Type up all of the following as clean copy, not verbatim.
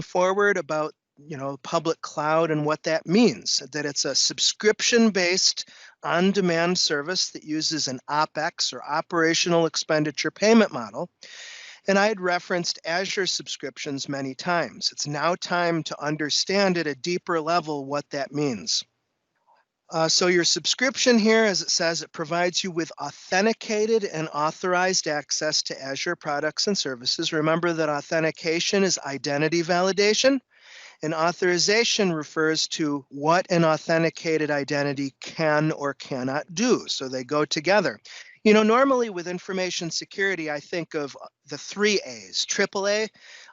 forward about public cloud and what that means, that it's a subscription-based on-demand service that uses an OpEx or operational expenditure payment model. And I had referenced Azure subscriptions many times. It's now time to understand at a deeper level what that means. So your subscription here, as it says, it provides you with authenticated and authorized access to Azure products and services. Remember that authentication is identity validation, and authorization refers to what an authenticated identity can or cannot do. So they go together. Normally with information security, I think of the 3 A's, AAA,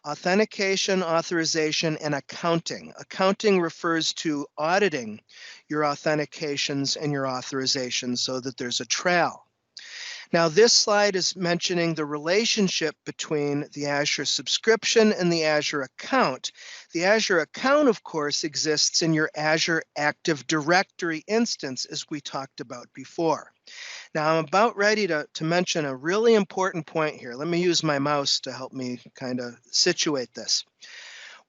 authentication, authorization, and accounting. Accounting refers to auditing your authentications and your authorizations so that there's a trail. Now, this slide is mentioning the relationship between the Azure subscription and the Azure account. The Azure account, of course, exists in your Azure Active Directory instance, as we talked about before. Now, I'm about ready to mention a really important point here. Let me use my mouse to help me kind of situate this.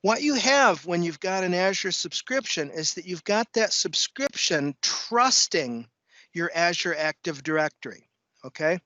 What you have when you've got an Azure subscription is that you've got that subscription trusting your Azure Active Directory. Okay,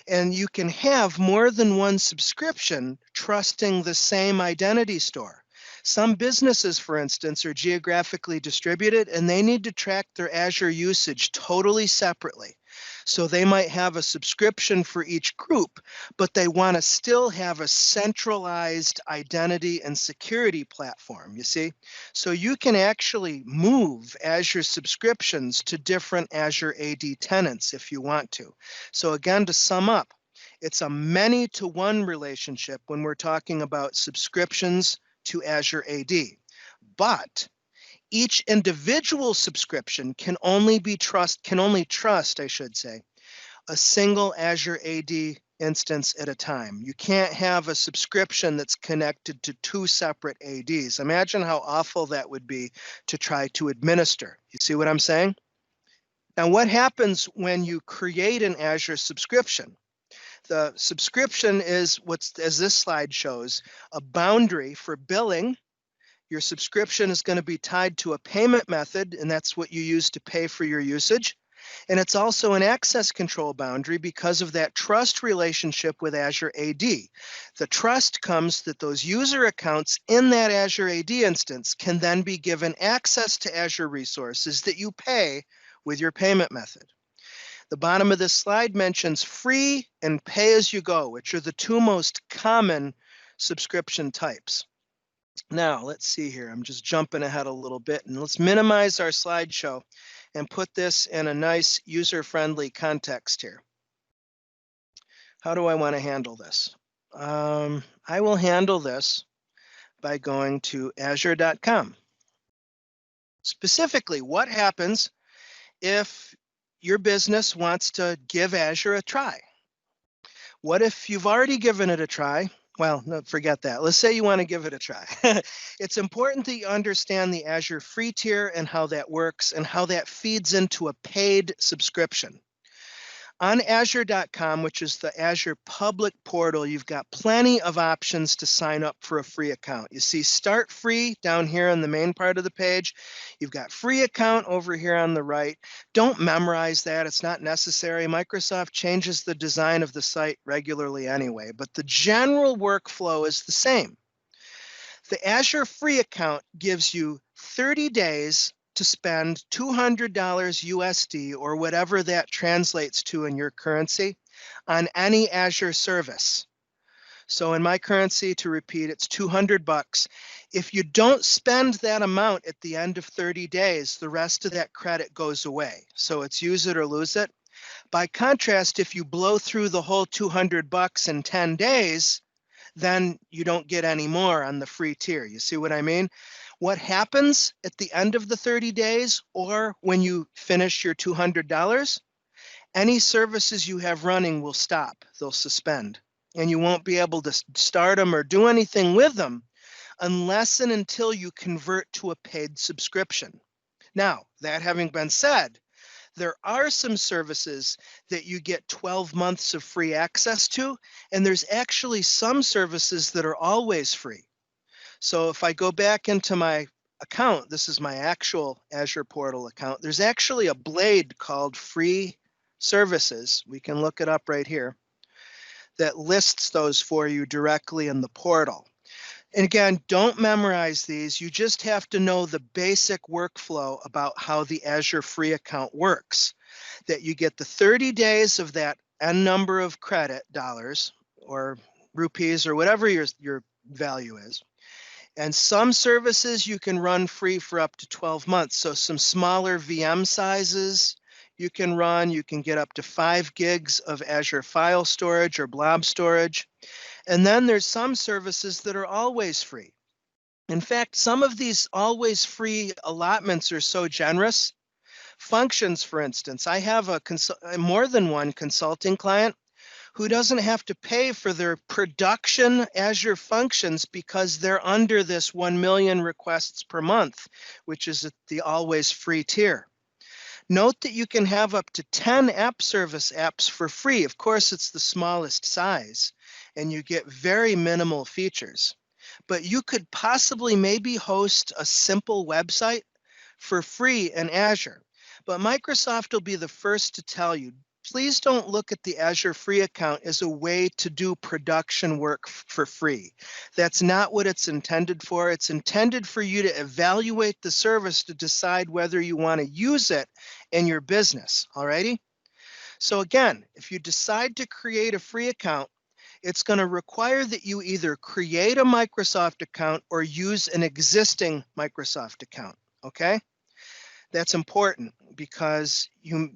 and you can have more than one subscription trusting the same identity store. Some businesses, for instance, are geographically distributed and they need to track their Azure usage totally separately. So they might have a subscription for each group, but they want to still have a centralized identity and security platform, you see? So you can actually move Azure subscriptions to different Azure AD tenants if you want to. So again, to sum up, it's a many-to-one relationship when we're talking about subscriptions to Azure AD. But each individual subscription can only trust, I should say, a single Azure AD instance at a time. You can't have a subscription that's connected to 2 separate ADs. Imagine how awful that would be to try to administer. You see what I'm saying? Now, what happens when you create an Azure subscription? The subscription is as this slide shows, a boundary for billing. Your subscription is going to be tied to a payment method, and that's what you use to pay for your usage. And it's also an access control boundary because of that trust relationship with Azure AD. The trust comes that those user accounts in that Azure AD instance can then be given access to Azure resources that you pay with your payment method. The bottom of this slide mentions free and pay-as-you-go, which are the 2 most common subscription types. Now, let's see here. I'm just jumping ahead a little bit, and let's minimize our slideshow and put this in a nice user-friendly context here. How do I want to handle this? I will handle this by going to azure.com. Specifically, what happens if your business wants to give Azure a try? What if you've already given it a try? Well, no, forget that. Let's say you want to give it a try. It's important that you understand the Azure free tier and how that works and how that feeds into a paid subscription. On Azure.com, which is the Azure public portal, you've got plenty of options to sign up for a free account. You see Start Free down here on the main part of the page. You've got Free Account over here on the right. Don't memorize that. It's not necessary. Microsoft changes the design of the site regularly anyway, but the general workflow is the same. The Azure free account gives you 30 days to spend $200 USD or whatever that translates to in your currency on any Azure service. So in my currency, to repeat, it's 200 bucks. If you don't spend that amount at the end of 30 days, the rest of that credit goes away. So it's use it or lose it. By contrast, if you blow through the whole 200 bucks in 10 days, then you don't get any more on the free tier. You see what I mean? What happens at the end of the 30 days or when you finish your $200? Any services you have running will stop. They'll suspend. And you won't be able to start them or do anything with them unless and until you convert to a paid subscription. Now, that having been said, there are some services that you get 12 months of free access to, and there's actually some services that are always free. So if I go back into my account, this is my actual Azure portal account. There's actually a blade called free services. We can look it up right here that lists those for you directly in the portal. And again, don't memorize these. You just have to know the basic workflow about how the Azure free account works. That you get the 30 days of that N number of credit dollars or rupees or whatever your value is. And some services you can run free for up to 12 months. So some smaller VM sizes you can run. You can get up to 5 gigs of Azure file storage or blob storage. And then there's some services that are always free. In fact, some of these always free allotments are so generous. Functions, for instance, I have more than one consulting client who doesn't have to pay for their production Azure functions because they're under this 1 million requests per month, which is the always free tier. Note that you can have up to 10 app service apps for free. Of course, it's the smallest size, and you get very minimal features. But you could possibly maybe host a simple website for free in Azure. But Microsoft will be the first to tell you, please don't look at the Azure free account as a way to do production work for free. That's not what it's intended for. It's intended for you to evaluate the service to decide whether you want to use it in your business, alrighty? So again, if you decide to create a free account, it's going to require that you either create a Microsoft account or use an existing Microsoft account, okay? That's important because you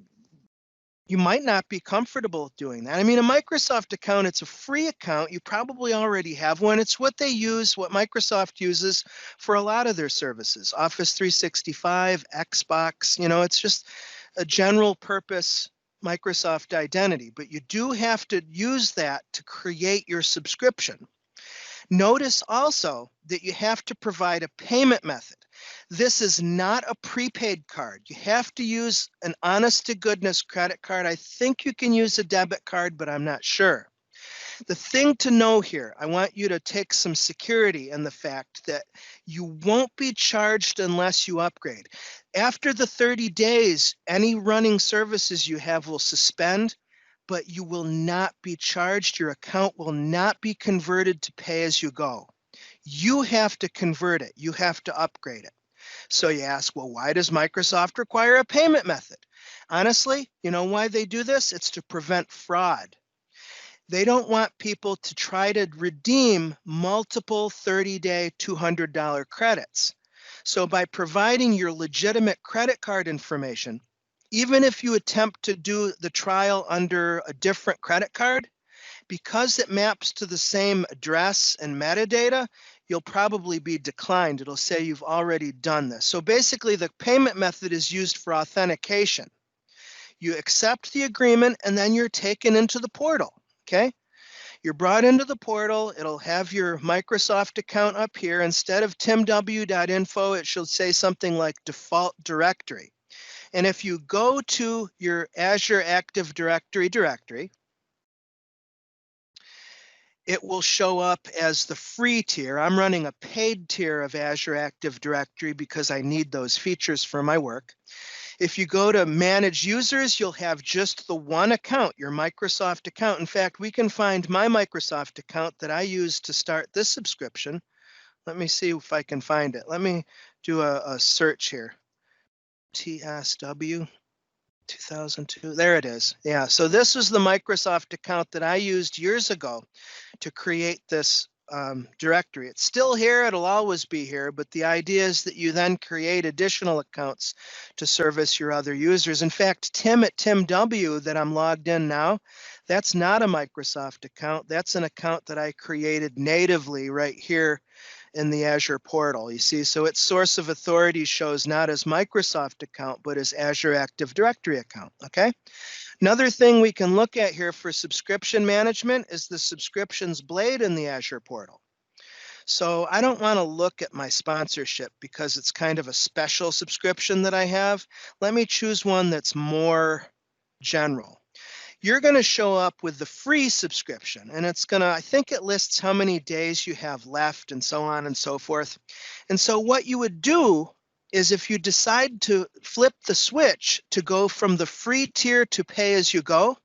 might not be comfortable doing that. I mean, a Microsoft account, it's a free account. You probably already have one. It's what they use, what Microsoft uses for a lot of their services. Office 365, Xbox, it's just a general purpose Microsoft identity. But you do have to use that to create your subscription. Notice also that you have to provide a payment method. This is not a prepaid card. You have to use an honest-to-goodness credit card. I think you can use a debit card, but I'm not sure. The thing to know here, I want you to take some security in the fact that you won't be charged unless you upgrade. After the 30 days, any running services you have will suspend, but you will not be charged. Your account will not be converted to pay as you go. You have to convert it. You have to upgrade it. So you ask, well, why does Microsoft require a payment method? Honestly, you know why they do this? It's to prevent fraud. They don't want people to try to redeem multiple 30-day $200 credits. So by providing your legitimate credit card information, even if you attempt to do the trial under a different credit card, because it maps to the same address and metadata, you'll probably be declined. It'll say you've already done this. So basically, the payment method is used for authentication. You accept the agreement, and then you're taken into the portal, okay? You're brought into the portal. It'll have your Microsoft account up here. Instead of timw.info, it should say something like default directory. And if you go to your Azure Active Directory, it will show up as the free tier. I'm running a paid tier of Azure Active Directory because I need those features for my work. If you go to Manage Users, you'll have just the one account, your Microsoft account. In fact, we can find my Microsoft account that I used to start this subscription. Let me see if I can find it. Let me do a search here. TSW 2002. There it is. Yeah, so this was the Microsoft account that I used years ago to create this directory. It's still here. It'll always be here. But the idea is that you then create additional accounts to service your other users. In fact, Tim at TimW that I'm logged in now, that's not a Microsoft account. That's an account that I created natively right here in the Azure portal. You see, so its source of authority shows not as Microsoft account, but as Azure Active Directory account, okay? Another thing we can look at here for subscription management is the subscriptions blade in the Azure portal. So I don't want to look at my sponsorship because it's kind of a special subscription that I have. Let me choose one that's more general. you're going to show up with the free subscription, and it's going to, I think it lists how many days you have left and so on and so forth. And so what you would do is if you decide to flip the switch to go from the free tier to pay as you go,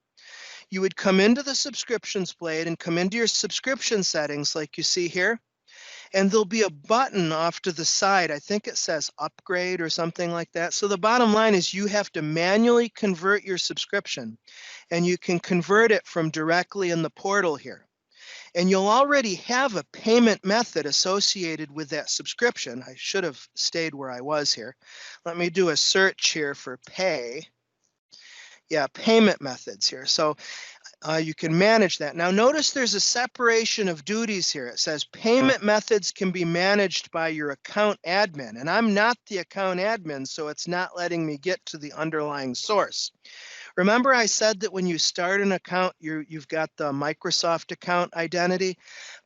you would come into the subscriptions blade and come into your subscription settings like you see here. And there'll be a button off to the side. I think it says upgrade or something like that. So the bottom line is you have to manually convert your subscription, and you can convert it from directly in the portal here. And you'll already have a payment method associated with that subscription. I should have stayed where I was here. Let me do a search here for pay. Yeah, payment methods here. So you can manage that. Now notice there's a separation of duties here. It says payment methods can be managed by your account admin, and I'm not the account admin, so it's not letting me get to the underlying source. Remember I said that when you start an account, you've got the Microsoft account identity.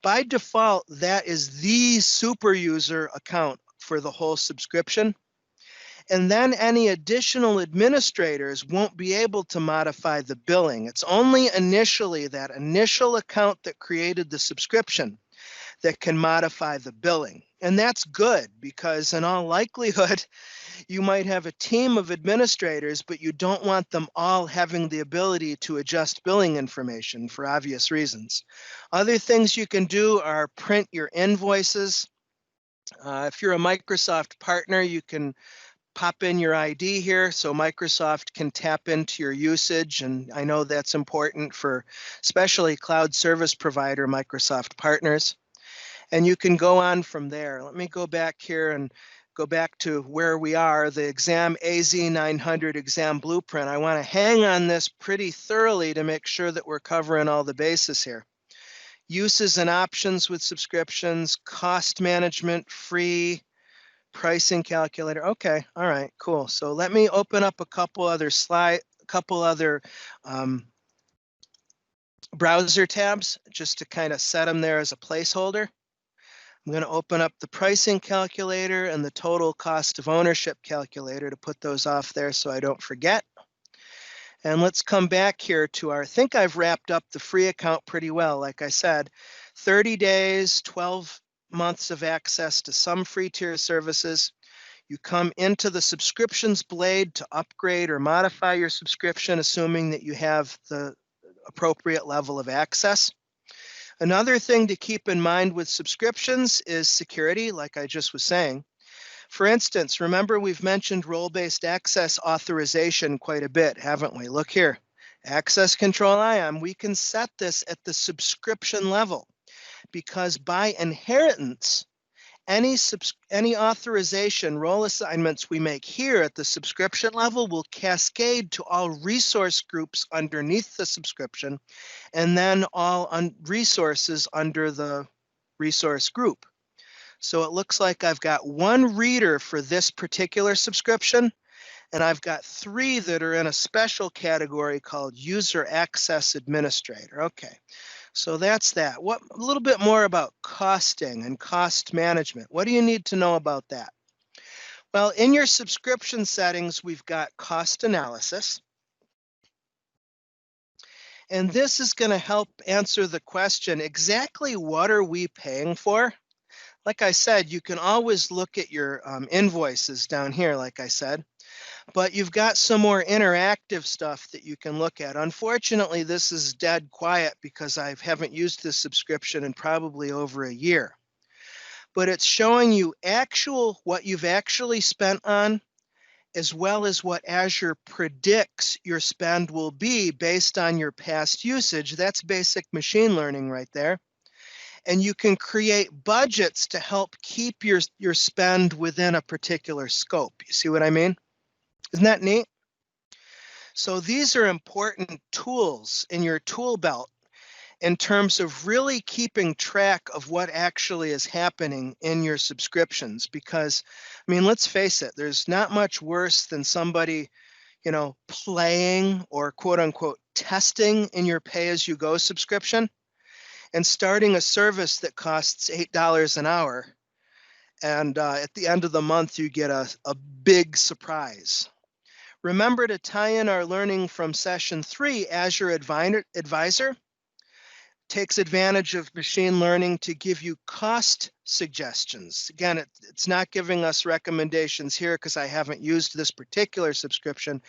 By default, that is the super user account for the whole subscription. And then any additional administrators won't be able to modify the billing. It's only initially that initial account that created the subscription that can modify the billing. And that's good because in all likelihood, you might have a team of administrators, but you don't want them all having the ability to adjust billing information for obvious reasons. Other things you can do are print your invoices. If you're a Microsoft partner, you can pop in your ID here so Microsoft can tap into your usage. And I know that's important for especially cloud service provider Microsoft partners. And you can go on from there. Let me go back here and go back to where we are, the exam AZ900 exam blueprint. I want to hang on this pretty thoroughly to make sure that we're covering all the bases here. Uses and options with subscriptions, cost management, free, pricing calculator. Okay, all right, cool. So let me open up a couple other browser tabs just to kind of set them there as a placeholder. I'm going to open up the pricing calculator and the total cost of ownership calculator to put those off there so I don't forget. And let's come back here to I think I've wrapped up the free account pretty well. Like I said, 30 days, 12 months of access to some free tier services. You come into the subscriptions blade to upgrade or modify your subscription, assuming that you have the appropriate level of access. Another thing to keep in mind with subscriptions is security, like I just was saying. For instance, remember we've mentioned role-based access authorization quite a bit, haven't we? Look here, access control IAM. We can set this at the subscription level because by inheritance, any authorization role assignments we make here at the subscription level will cascade to all resource groups underneath the subscription and then all resources under the resource group. So it looks like I've got one reader for this particular subscription, and I've got 3 that are in a special category called User Access Administrator. Okay. So that's that. A little bit more about costing and cost management. What do you need to know about that? Well, in your subscription settings, we've got cost analysis. And this is going to help answer the question, exactly what are we paying for? Like I said, you can always look at your invoices down here, like I said. But you've got some more interactive stuff that you can look at. Unfortunately, this is dead quiet because I haven't used this subscription in probably over a year. But it's showing you what you've actually spent on, as well as what Azure predicts your spend will be based on your past usage. That's basic machine learning right there. And you can create budgets to help keep your spend within a particular scope. You see what I mean? Isn't that neat? So these are important tools in your tool belt in terms of really keeping track of what actually is happening in your subscriptions. Because, I mean, let's face it, there's not much worse than somebody, playing or quote unquote testing in your pay-as-you-go subscription and starting a service that costs $8 an hour. And at the end of the month, you get a big surprise. Remember to tie in our learning from session 3, Azure Advisor takes advantage of machine learning to give you cost suggestions. Again, it's not giving us recommendations here because I haven't used this particular subscription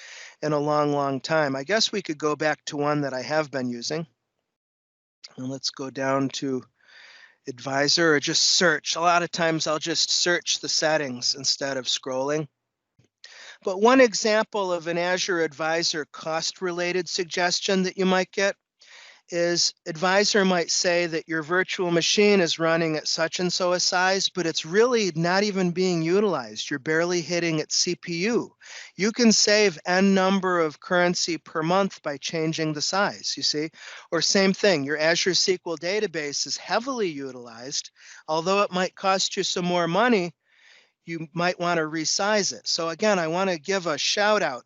in a long, long time. I guess we could go back to one that I have been using. And let's go down to Advisor or just search. A lot of times I'll just search the settings instead of scrolling. But one example of an Azure Advisor cost-related suggestion that you might get is Advisor might say that your virtual machine is running at such and so a size, but it's really not even being utilized. You're barely hitting its CPU. You can save N number of currency per month by changing the size, you see? Or same thing, your Azure SQL database is heavily utilized. Although it might cost you some more money, you might want to resize it. So again, I want to give a shout out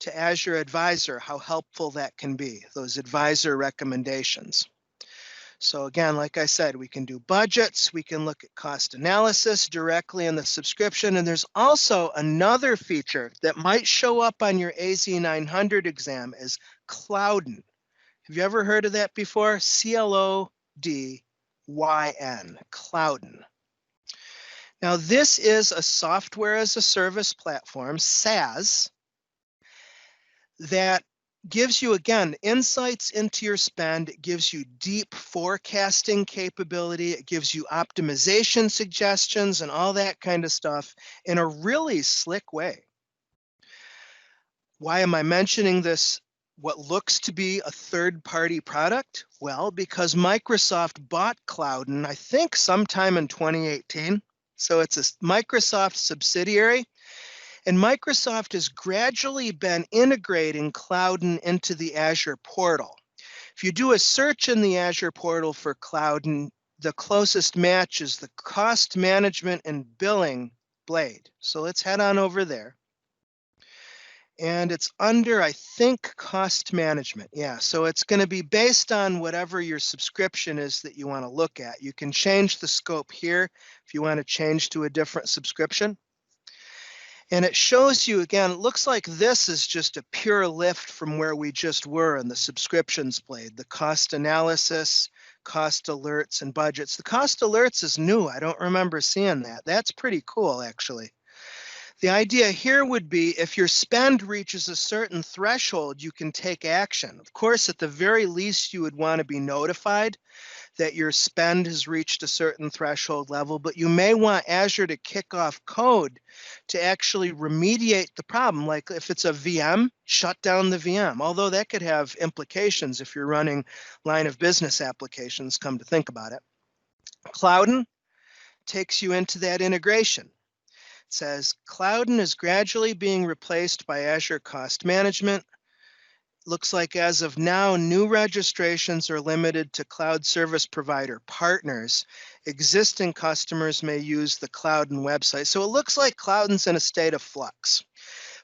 to Azure Advisor, how helpful that can be, those advisor recommendations. So again, like I said, we can do budgets, we can look at cost analysis directly in the subscription, and there's also another feature that might show up on your AZ900 exam is Cloudin. Have you ever heard of that before? C-L-O-D-Y-N, Cloudin. Now this is a software as a service platform, SaaS, that gives you, again, insights into your spend. It gives you deep forecasting capability. It gives you optimization suggestions and all that kind of stuff in a really slick way. Why am I mentioning this, what looks to be a third-party product? Well, because Microsoft bought Cloudin, I think sometime in 2018. So it's a Microsoft subsidiary. And Microsoft has gradually been integrating Cloudin into the Azure portal. If you do a search in the Azure portal for Cloudin, the closest match is the cost management and billing blade. So let's head on over there. And it's under, I think, cost management. Yeah, so it's going to be based on whatever your subscription is that you want to look at. You can change the scope here if you want to change to a different subscription. And it shows you, again, it looks like this is just a pure lift from where we just were in the subscriptions blade, the cost analysis, cost alerts, and budgets. The cost alerts is new. I don't remember seeing that. That's pretty cool, actually. The idea here would be if your spend reaches a certain threshold, you can take action. Of course, at the very least, you would want to be notified that your spend has reached a certain threshold level, but you may want Azure to kick off code to actually remediate the problem. Like if it's a VM, shut down the VM, although that could have implications if you're running line of business applications, come to think about it. Cloudin takes you into that integration. It says Cloudin is gradually being replaced by Azure Cost Management. Looks like as of now, new registrations are limited to cloud service provider partners. Existing customers may use the Cloudin website. So it looks like Cloudin's in a state of flux.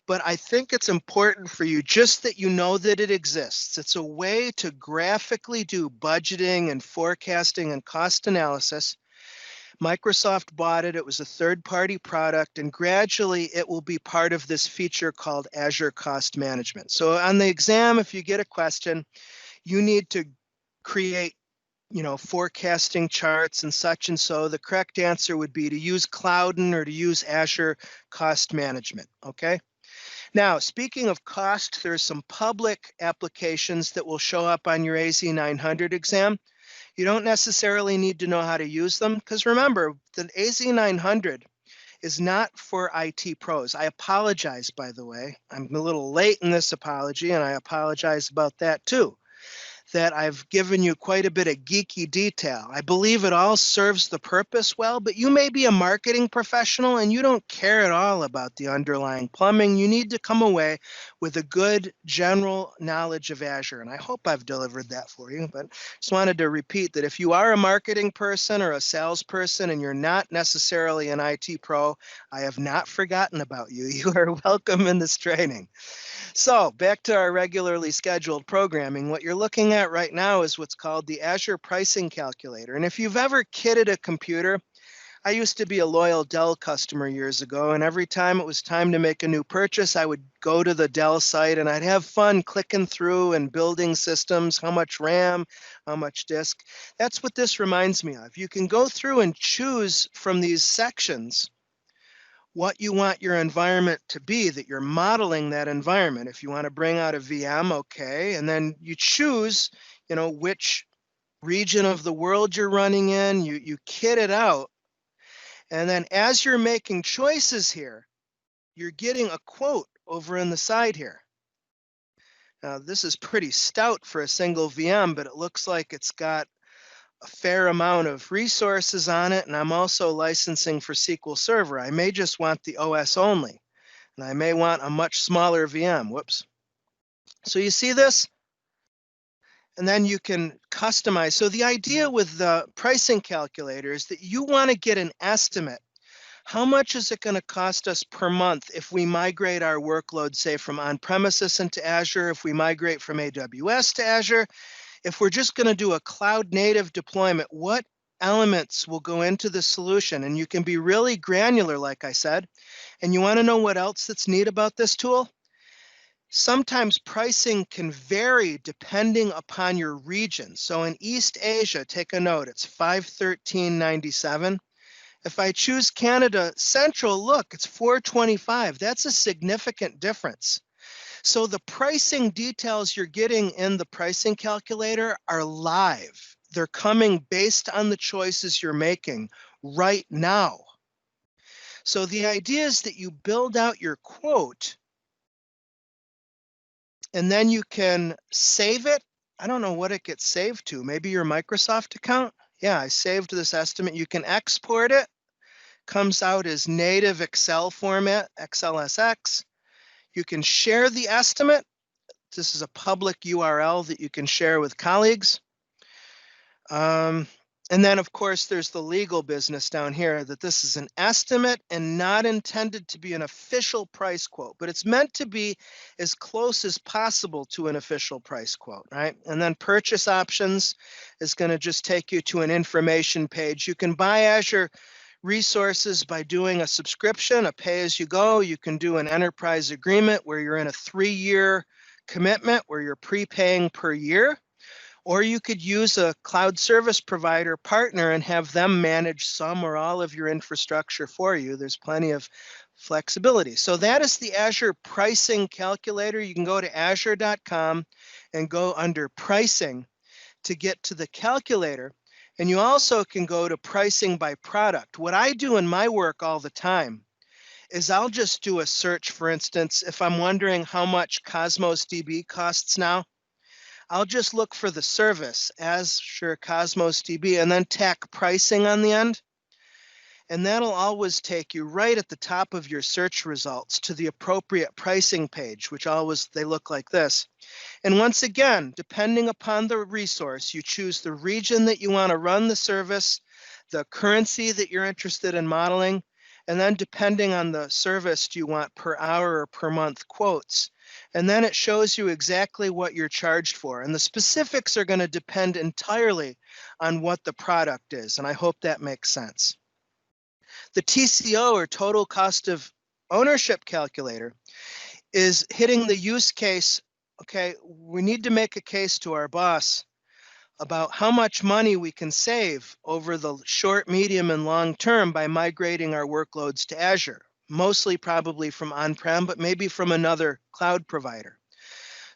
But I think it's important for you just that you know that it exists. It's a way to graphically do budgeting and forecasting and cost analysis. Microsoft bought it. It was a third-party product, and gradually it will be part of this feature called Azure Cost Management. So on the exam, if you get a question, you need to create, forecasting charts and such and so. The correct answer would be to use Cloudin or to use Azure Cost Management, okay? Now, speaking of cost, there's some public applications that will show up on your AZ900 exam. You don't necessarily need to know how to use them because remember, the AZ900 is not for IT pros. I apologize, by the way. I'm a little late in this apology, and I apologize about that too, that I've given you quite a bit of geeky detail. I believe it all serves the purpose well, but you may be a marketing professional and you don't care at all about the underlying plumbing. You need to come away with a good general knowledge of Azure, and I hope I've delivered that for you. But just wanted to repeat that if you are a marketing person or a salesperson and you're not necessarily an IT pro, I have not forgotten about you. You are welcome in this training. So back to our regularly scheduled programming. What you're looking at right now is what's called the Azure Pricing Calculator. And if you've ever kitted a computer, I used to be a loyal Dell customer years ago, and every time it was time to make a new purchase, I would go to the Dell site and I'd have fun clicking through and building systems, how much RAM, how much disk. That's what this reminds me of. You can go through and choose from these sections what you want your environment to be, that you're modeling that environment. If you want to bring out a VM, okay, and then you choose, which region of the world you're running in, you kit it out. And then as you're making choices here, you're getting a quote over in the side here. Now, this is pretty stout for a single VM, but it looks like it's got a fair amount of resources on it. And I'm also licensing for SQL Server. I may just want the OS only, and I may want a much smaller VM. Whoops. So you see this? And then you can customize. So the idea with the pricing calculator is that you want to get an estimate. How much is it going to cost us per month if we migrate our workload, say, from on-premises into Azure, if we migrate from AWS to Azure, if we're just going to do a cloud-native deployment, what elements will go into the solution? And you can be really granular, like I said. And you want to know what else that's neat about this tool? Sometimes pricing can vary depending upon your region. So in East Asia, take a note, it's $513.97. If I choose Canada Central, look, it's $425. That's a significant difference. So the pricing details you're getting in the pricing calculator are live. They're coming based on the choices you're making right now. So the idea is that you build out your quote, and then you can save it. I don't know what it gets saved to. Maybe your Microsoft account. Yeah, I saved this estimate. You can export it. Comes out as native Excel format, XLSX. You can share the estimate. This is a public URL that you can share with colleagues. And then, of course, there's the legal business down here, that this is an estimate and not intended to be an official price quote, but it's meant to be as close as possible to an official price quote, right? And then purchase options is going to just take you to an information page. You can buy Azure resources by doing a subscription, a pay-as-you-go. You can do an enterprise agreement where you're in a 3-year commitment where you're prepaying per year. Or you could use a cloud service provider partner and have them manage some or all of your infrastructure for you. There's plenty of flexibility. So that is the Azure pricing calculator. You can go to azure.com and go under pricing to get to the calculator. And you also can go to pricing by product. What I do in my work all the time is I'll just do a search. For instance, if I'm wondering how much Cosmos DB costs now, I'll just look for the service, Azure Cosmos DB, and then tack pricing on the end. And that'll always take you right at the top of your search results to the appropriate pricing page, which they look like this. And once again, depending upon the resource, you choose the region that you want to run the service, the currency that you're interested in modeling, and then depending on the service, do you want per hour or per month quotes? And then it shows you exactly what you're charged for. And the specifics are going to depend entirely on what the product is. And I hope that makes sense. The TCO, or total cost of ownership calculator, is hitting the use case. Okay, we need to make a case to our boss about how much money we can save over the short, medium, and long term by migrating our workloads to Azure. Mostly probably from on-prem, but maybe from another cloud provider.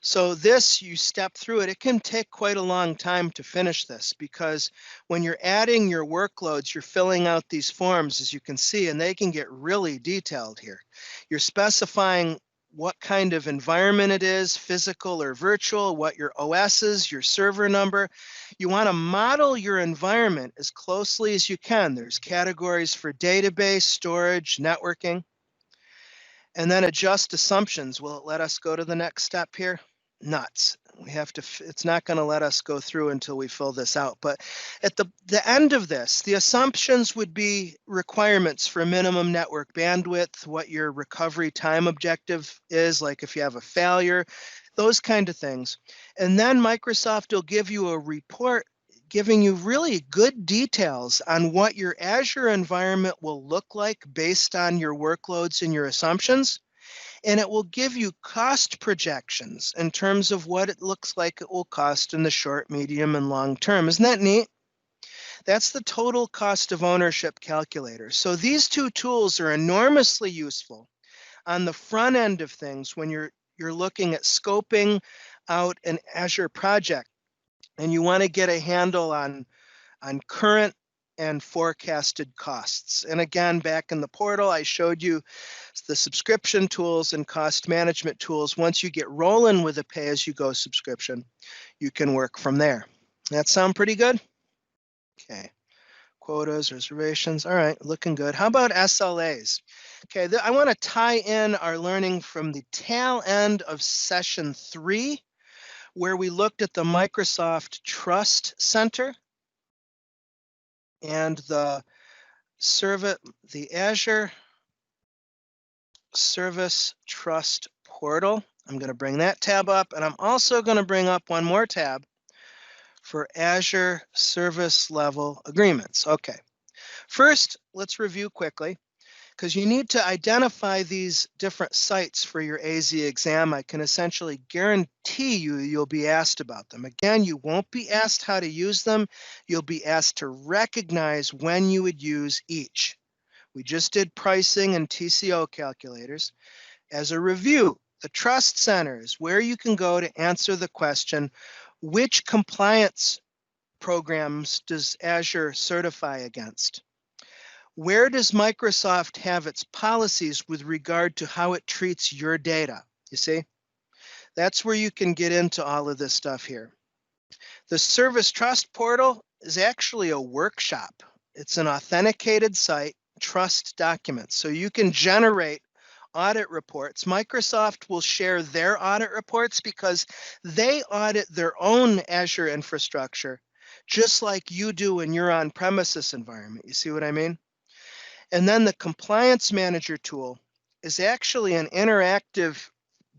So this, you step through it. It can take quite a long time to finish this, because when you're adding your workloads, you're filling out these forms, as you can see, and they can get really detailed here. You're specifying what kind of environment it is, physical or virtual, what your OS is, your server number. You want to model your environment as closely as you can. There's categories for database, storage, networking, and then adjust assumptions. Will it let us go to the next step here? Nuts. We have to, it's not going to let us go through until we fill this out. But at the end of this, the assumptions would be requirements for minimum network bandwidth, what your recovery time objective is, like if you have a failure, those kind of things. And then Microsoft will give you a report giving you really good details on what your Azure environment will look like based on your workloads and your assumptions. And it will give you cost projections in terms of what it looks like it will cost in the short, medium, and long term. Isn't that neat? That's the total cost of ownership calculator. So these two tools are enormously useful on the front end of things when you're looking at scoping out an Azure project and you want to get a handle on current and forecasted costs. And again, back in the portal, I showed you the subscription tools and cost management tools. Once you get rolling with a pay-as-you-go subscription, you can work from there. That sound pretty good? Okay. Quotas, reservations. All right, looking good. How about SLAs? Okay, I want to tie in our learning from the tail end of session 3, where we looked at the Microsoft Trust Center and the Azure Service Trust Portal. I'm going to bring that tab up, and I'm also going to bring up one more tab for Azure Service Level Agreements. Okay, first, let's review quickly, because you need to identify these different sites for your AZ exam. I can essentially guarantee you'll be asked about them. Again, you won't be asked how to use them. You'll be asked to recognize when you would use each. We just did pricing and TCO calculators. As a review, the Trust Center is where you can go to answer the question, which compliance programs does Azure certify against? Where does Microsoft have its policies with regard to how it treats your data? You see, that's where you can get into all of this stuff here. The Service Trust Portal is actually a workshop. It's an authenticated site, trust documents. So you can generate audit reports. Microsoft will share their audit reports because they audit their own Azure infrastructure, just like you do in your on-premises environment. You see what I mean? And then the Compliance Manager tool is actually an interactive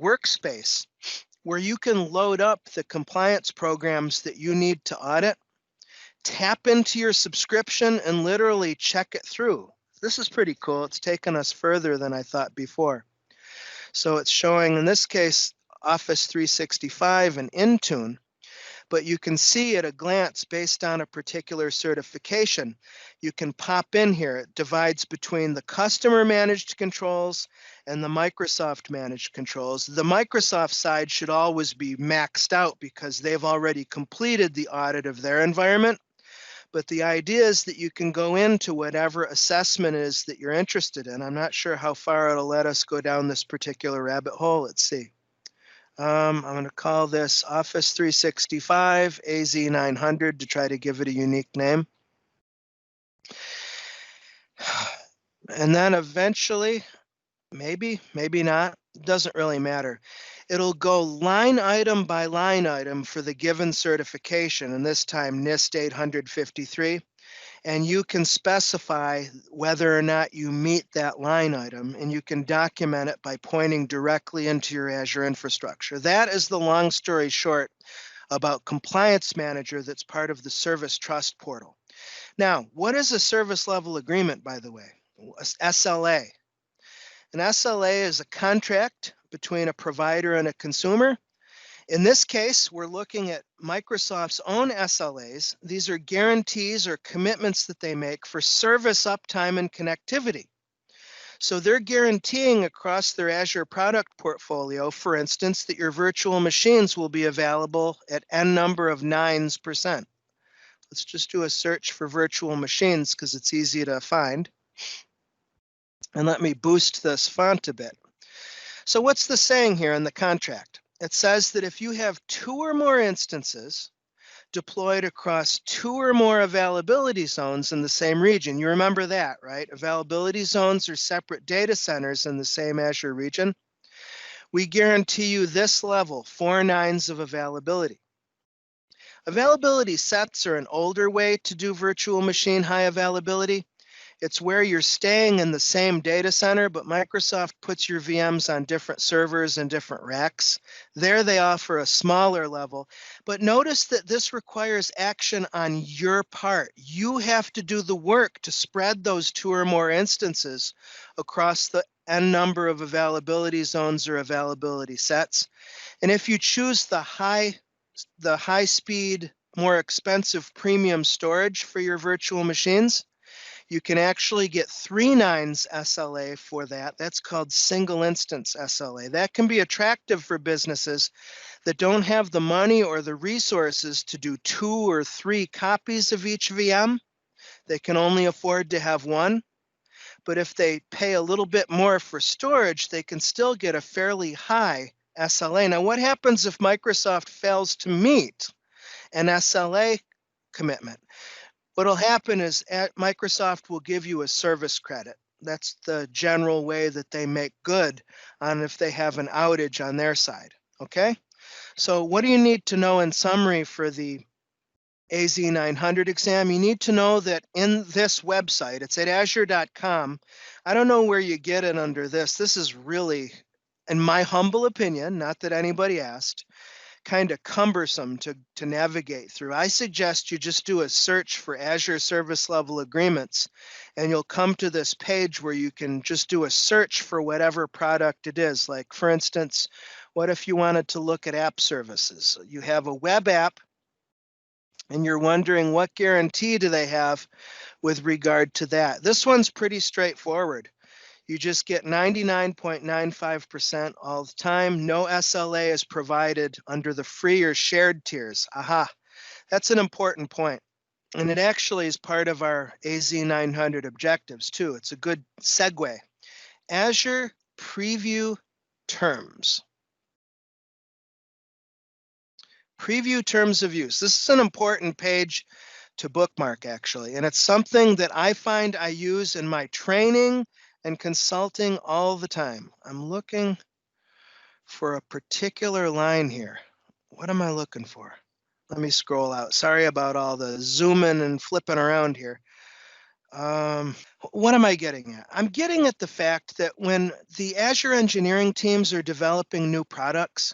workspace where you can load up the compliance programs that you need to audit, tap into your subscription, and literally check it through. This is pretty cool. It's taken us further than I thought before. So it's showing, in this case, Office 365 and Intune, but you can see at a glance based on a particular certification. You can pop in here. It divides between the customer managed controls and the Microsoft managed controls. The Microsoft side should always be maxed out because they've already completed the audit of their environment. But the idea is that you can go into whatever assessment is that you're interested in. I'm not sure how far it'll let us go down this particular rabbit hole. Let's see. I'm going to call this Office 365 AZ900 to try to give it a unique name. And then eventually, maybe not, it doesn't really matter. It'll go line item by line item for the given certification, and this time NIST 853. And you can specify whether or not you meet that line item, and you can document it by pointing directly into your Azure infrastructure. That is the long story short about Compliance Manager that's part of the Service Trust Portal. Now, what is a service level agreement, by the way? SLA. An SLA is a contract between a provider and a consumer. In this case, we're looking at Microsoft's own SLAs. These are guarantees or commitments that they make for service uptime and connectivity. So they're guaranteeing across their Azure product portfolio, for instance, that your virtual machines will be available at N number of 9%. Let's just do a search for virtual machines because it's easy to find. And let me boost this font a bit. So what's the saying here in the contract? It says that if you have 2 or more instances deployed across 2 or more availability zones in the same region, you remember that, right? Availability zones are separate data centers in the same Azure region. We guarantee you this level, 4 nines of availability. Availability sets are an older way to do virtual machine high availability. It's where you're staying in the same data center, but Microsoft puts your VMs on different servers and different racks. There they offer a smaller level, but notice that this requires action on your part. You have to do the work to spread those 2 or more instances across the n number of availability zones or availability sets. And if you choose the high speed, more expensive premium storage for your virtual machines, you can actually get 3 nines SLA for that. That's called single instance SLA. That can be attractive for businesses that don't have the money or the resources to do 2 or 3 copies of each VM. They can only afford to have one. But if they pay a little bit more for storage, they can still get a fairly high SLA. Now, what happens if Microsoft fails to meet an SLA commitment? What'll happen is Microsoft will give you a service credit. That's the general way that they make good on if they have an outage on their side, okay? So what do you need to know in summary for the AZ900 exam? You need to know that in this website, it's at azure.com. I don't know where you get it under this. This is really, in my humble opinion, not that anybody asked, kind of cumbersome to navigate through. I suggest you just do a search for Azure Service Level Agreements, and you'll come to this page where you can just do a search for whatever product it is. Like, for instance, what if you wanted to look at app services? You have a web app, and you're wondering what guarantee do they have with regard to that. This one's pretty straightforward. You just get 99.95% all the time. No SLA is provided under the free or shared tiers. Aha, that's an important point. And it actually is part of our AZ900 objectives too. It's a good segue. Azure Preview Terms. Preview Terms of Use. This is an important page to bookmark actually. And it's something that I find I use in my training and consulting all the time. I'm looking for a particular line here. What am I looking for? Let me scroll out. Sorry about all the zooming and flipping around here. What am I getting at? I'm getting at the fact that when the Azure engineering teams are developing new products,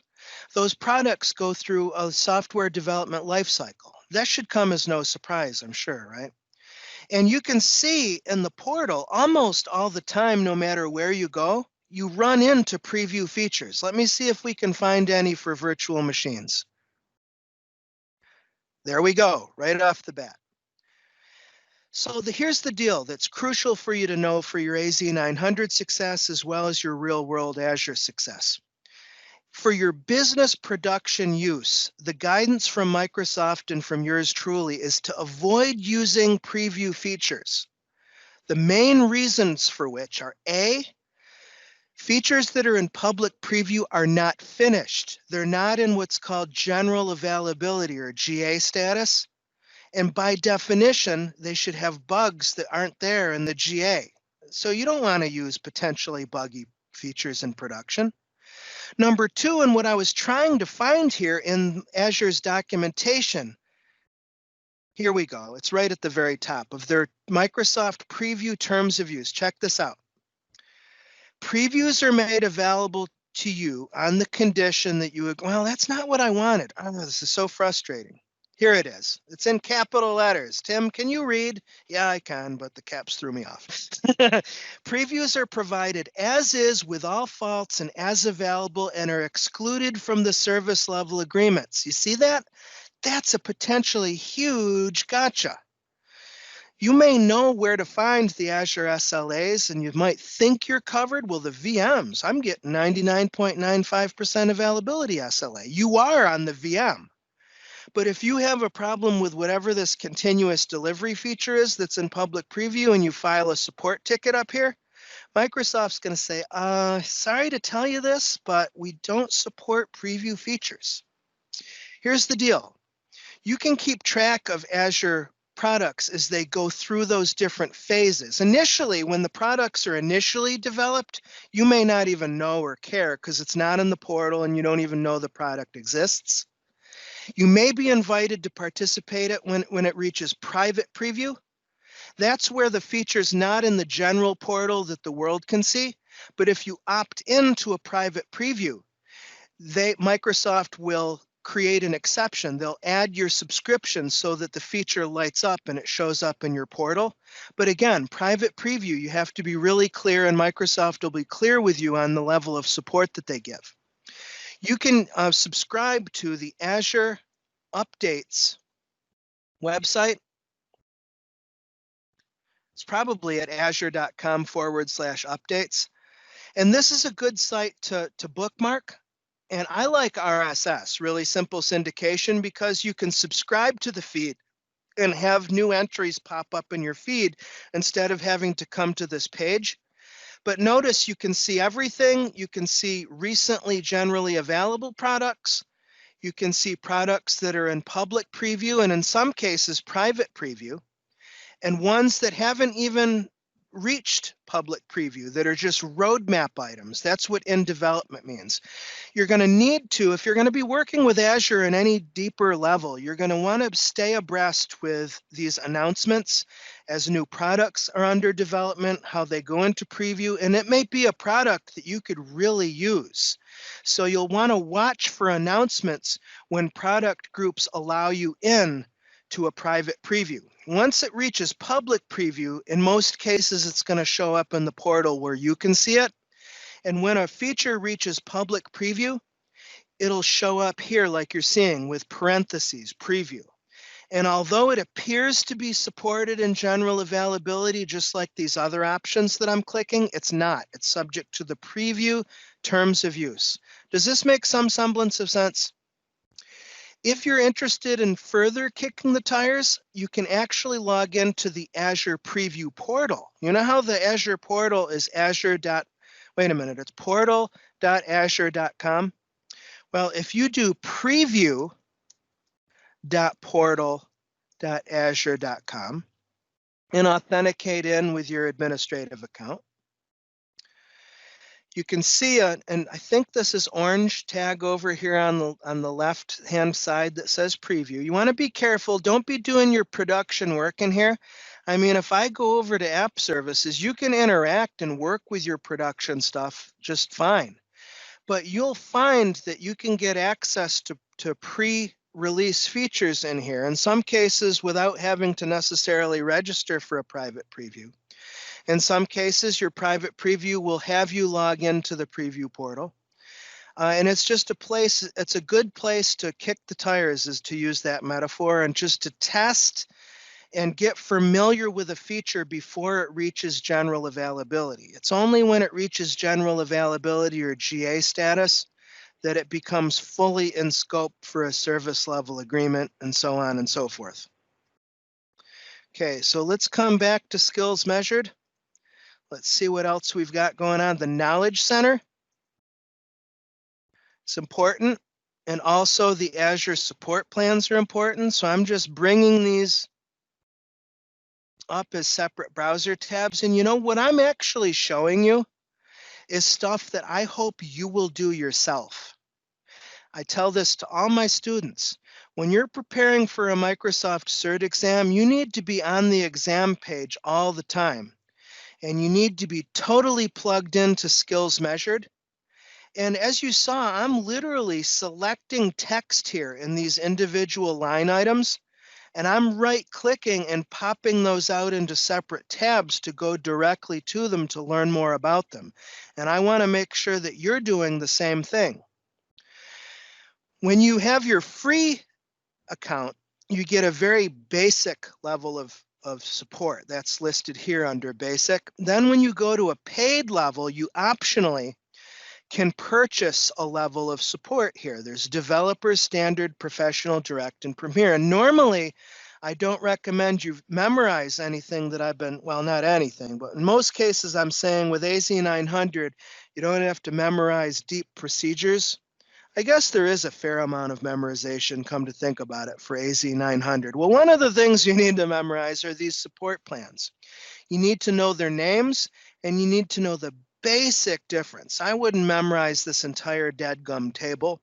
those products go through a software development lifecycle. That should come as no surprise, I'm sure, right? And you can see in the portal almost all the time, no matter where you go, you run into preview features. Let me see if we can find any for virtual machines. There we go, right off the bat. So here's the deal that's crucial for you to know for your AZ900 success as well as your real-world Azure success. For your business production use, the guidance from Microsoft and from yours truly is to avoid using preview features. The main reasons for which are A, features that are in public preview are not finished. They're not in what's called general availability or GA status. And by definition, they should have bugs that aren't there in the GA. So you don't want to use potentially buggy features in production. Number two, and what I was trying to find here in Azure's documentation, here we go. It's right at the very top of their Microsoft Preview Terms of Use. Check this out. Previews are made available to you on the condition that you, well, that's not what I wanted. Oh, this is so frustrating. Here it is. It's in capital letters. Tim, can you read? Yeah, I can, but the caps threw me off. Previews are provided as is with all faults and as available and are excluded from the service level agreements. You see that? That's a potentially huge gotcha. You may know where to find the Azure SLAs and you might think you're covered. Well, the VMs, I'm getting 99.95% availability SLA. You are on the VM. But if you have a problem with whatever this continuous delivery feature is that's in public preview and you file a support ticket up here, Microsoft's going to say, sorry to tell you this, but we don't support preview features. Here's the deal. You can keep track of Azure products as they go through those different phases. Initially, when the products are initially developed, you may not even know or care because it's not in the portal and you don't even know the product exists. You may be invited to participate when it reaches private preview. That's where the feature's not in the general portal that the world can see, but if you opt into a private preview, Microsoft will create an exception. They'll add your subscription so that the feature lights up and it shows up in your portal. But again, private preview, you have to be really clear, and Microsoft will be clear with you on the level of support that they give. You can subscribe to the Azure Updates website. It's probably at azure.com/updates. And this is a good site to bookmark. And I like RSS, really simple syndication, because you can subscribe to the feed and have new entries pop up in your feed instead of having to come to this page. But notice you can see everything. You can see recently generally available products. You can see products that are in public preview and in some cases private preview, and ones that haven't even reached public preview that are just roadmap items. That's what in development means. You're going to need to, if you're going to be working with Azure in any deeper level, you're going to want to stay abreast with these announcements as new products are under development, how they go into preview, and it may be a product that you could really use. So you'll want to watch for announcements when product groups allow you in to a private preview. Once it reaches public preview, in most cases, it's going to show up in the portal where you can see it. And when a feature reaches public preview, it'll show up here like you're seeing with parentheses, preview. And although it appears to be supported in general availability, just like these other options that I'm clicking, it's not. It's subject to the preview terms of use. Does this make some semblance of sense? If you're interested in further kicking the tires, you can actually log into the Azure Preview portal. You know how the Azure portal is it's portal.azure.com. Well, if you do preview.portal.azure.com and authenticate in with your administrative account, you can see, and I think this is orange tag over here on the left-hand side that says preview. You want to be careful. Don't be doing your production work in here. I mean, if I go over to app services, you can interact and work with your production stuff just fine. But you'll find that you can get access to pre-release features in here, in some cases without having to necessarily register for a private preview. In some cases, your private preview will have you log into the preview portal. And it's just it's a good place to kick the tires, is to use that metaphor, and just to test and get familiar with a feature before it reaches general availability. It's only when it reaches general availability or GA status that it becomes fully in scope for a service level agreement, and so on and so forth. Okay, so let's come back to skills measured. Let's see what else we've got going on. The Knowledge Center. It's important. And also the Azure support plans are important. So I'm just bringing these up as separate browser tabs. And you know what I'm actually showing you is stuff that I hope you will do yourself. I tell this to all my students. When you're preparing for a Microsoft Cert exam, you need to be on the exam page all the time. And you need to be totally plugged into skills measured. And as you saw, I'm literally selecting text here in these individual line items, and I'm right-clicking and popping those out into separate tabs to go directly to them to learn more about them. And I want to make sure that you're doing the same thing. When you have your free account, you get a very basic level of support. That's listed here under basic. Then when you go to a paid level, you optionally can purchase a level of support here. There's developer, standard, professional, direct, and premier. And normally, I don't recommend you memorize anything that I've been, well, not anything, but in most cases, I'm saying with AZ900, you don't have to memorize deep procedures. I guess there is a fair amount of memorization, come to think about it, for AZ900. Well, one of the things you need to memorize are these support plans. You need to know their names, and you need to know the basic difference. I wouldn't memorize this entire dadgum table,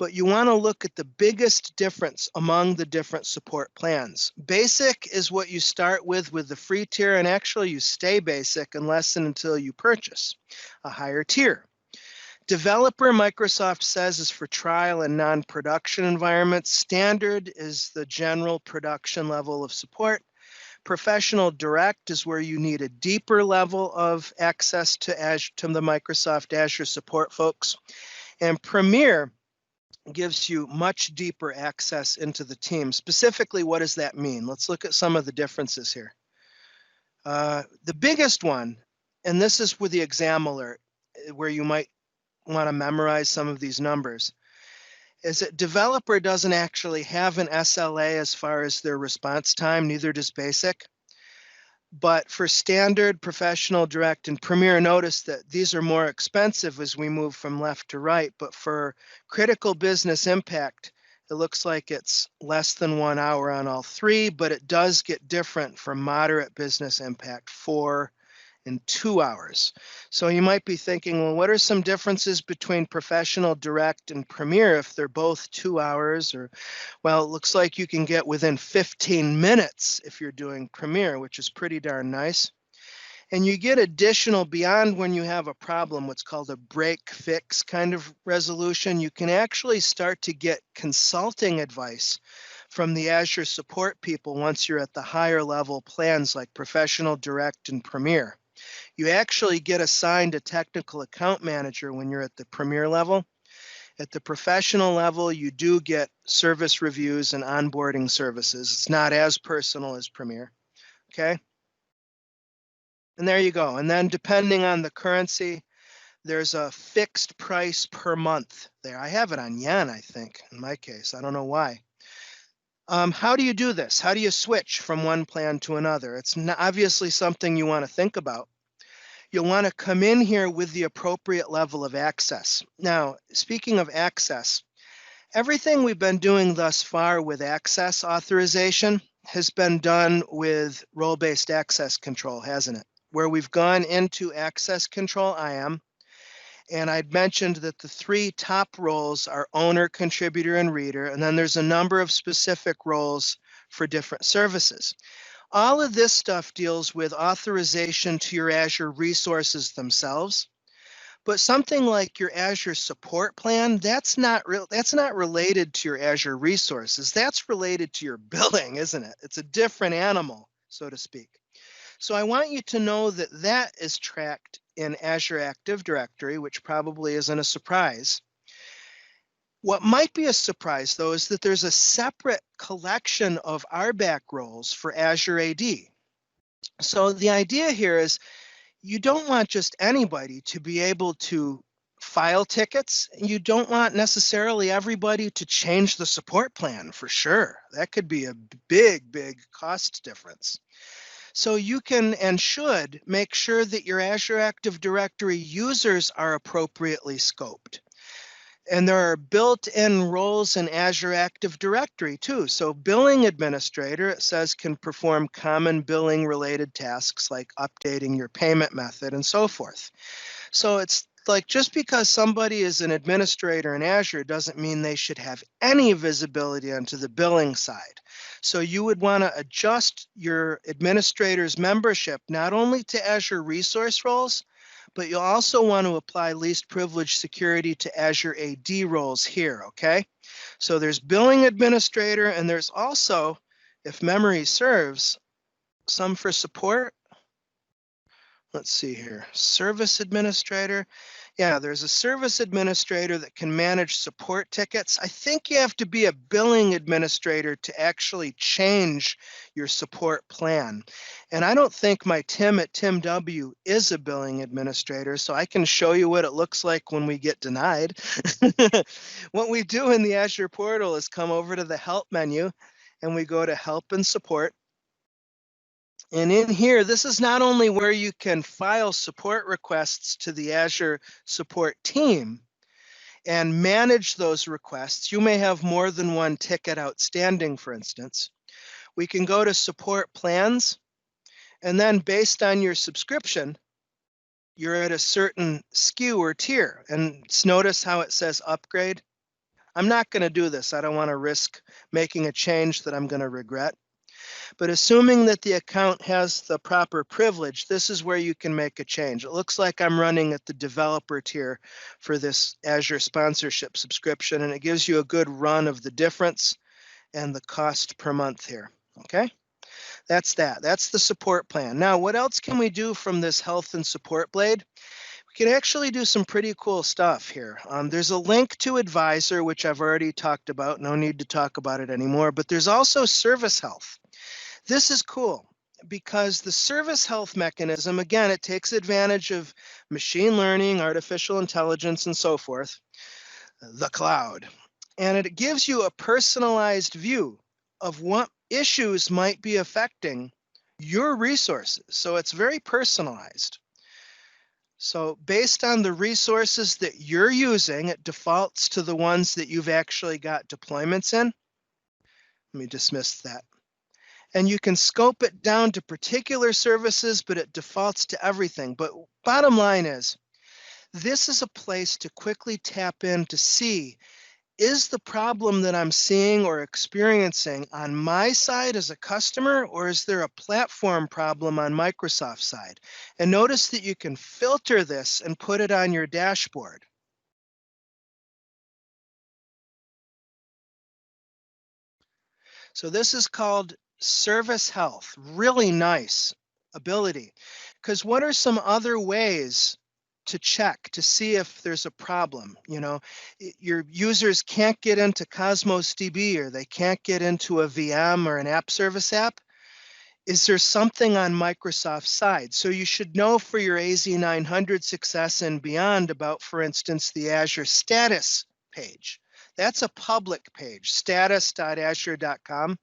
but you want to look at the biggest difference among the different support plans. Basic is what you start with the free tier, and actually you stay basic unless and until you purchase a higher tier. Developer, Microsoft says, is for trial and non-production environments. Standard is the general production level of support. Professional Direct is where you need a deeper level of access to Azure, to the Microsoft Azure support folks. And Premier gives you much deeper access into the team. Specifically, what does that mean? Let's look at some of the differences here. The biggest one, and this is with the exam alert, where you might want to memorize some of these numbers, is that developer doesn't actually have an SLA as far as their response time, neither does basic. But for standard, professional, direct, and premier, notice that these are more expensive as we move from left to right. But for critical business impact, it looks like it's less than 1 hour on all three, but it does get different for moderate business impact, 4 and 2 hours. So you might be thinking, well, what are some differences between professional, direct, and premier if they're both 2 hours? Or, well, it looks like you can get within 15 minutes if you're doing premier, which is pretty darn nice. And you get additional beyond when you have a problem, what's called a break fix kind of resolution. You can actually start to get consulting advice from the Azure support people once you're at the higher level plans like professional, direct, and premier. You actually get assigned a technical account manager when you're at the premier level. At the professional level, you do get service reviews and onboarding services. It's not as personal as premier, okay? And there you go. And then depending on the currency, there's a fixed price per month there. I have it on yen, I think, in my case. I don't know why. How do you do this? How do you switch from one plan to another? It's obviously something you want to think about. You'll want to come in here with the appropriate level of access. Now, speaking of access, everything we've been doing thus far with access authorization has been done with role-based access control, hasn't it? Where we've gone into access control IAM, and I'd mentioned that the 3 top roles are owner, contributor, and reader, and then there's a number of specific roles for different services. All of this stuff deals with authorization to your Azure resources themselves, but something like your Azure support plan, that's not related to your Azure resources. That's related to your billing, isn't it? It's a different animal, so to speak. So I want you to know that that is tracked in Azure Active Directory, which probably isn't a surprise. What might be a surprise, though, is that there's a separate collection of RBAC roles for Azure AD. So the idea here is you don't want just anybody to be able to file tickets. You don't want necessarily everybody to change the support plan, for sure. That could be a big, big cost difference. So you can and should make sure that your Azure Active Directory users are appropriately scoped. And there are built-in roles in Azure Active Directory too. So billing administrator, it says, can perform common billing related tasks like updating your payment method and so forth. So it's like just because somebody is an administrator in Azure doesn't mean they should have any visibility onto the billing side. So you would want to adjust your administrator's membership not only to Azure resource roles, but you'll also want to apply least privilege security to Azure AD roles here, okay? So there's billing administrator, and there's also, if memory serves, some for support. Let's see here, service administrator. Yeah, there's a service administrator that can manage support tickets. I think you have to be a billing administrator to actually change your support plan. And I don't think my Tim at Tim W is a billing administrator, so I can show you what it looks like when we get denied. What we do in the Azure portal is come over to the Help menu, and we go to Help and Support. And in here, this is not only where you can file support requests to the Azure support team and manage those requests. You may have more than one ticket outstanding, for instance. We can go to support plans, and then based on your subscription, you're at a certain SKU or tier. And notice how it says upgrade. I'm not going to do this. I don't want to risk making a change that I'm going to regret. But assuming that the account has the proper privilege, this is where you can make a change. It looks like I'm running at the developer tier for this Azure sponsorship subscription, and it gives you a good run of the difference and the cost per month here. Okay, that's that. That's the support plan. Now, what else can we do from this health and support blade? We can actually do some pretty cool stuff here. There's a link to Advisor, which I've already talked about. No need to talk about it anymore, but there's also service health. This is cool because the service health mechanism, again, it takes advantage of machine learning, artificial intelligence, and so forth, the cloud. And it gives you a personalized view of what issues might be affecting your resources. So it's very personalized. So based on the resources that you're using, it defaults to the ones that you've actually got deployments in. Let me dismiss that. And you can scope it down to particular services, but it defaults to everything. But bottom line is, this is a place to quickly tap in to see, is the problem that I'm seeing or experiencing on my side as a customer, or is there a platform problem on Microsoft's side? And notice that you can filter this and put it on your dashboard. So this is called service health. Really nice ability. Because what are some other ways to check to see if there's a problem? You know, your users can't get into Cosmos DB, or they can't get into a VM or an app service app. Is there something on Microsoft's side? So you should know for your AZ900 success and beyond about, for instance, the Azure status page. That's a public page, status.azure.com.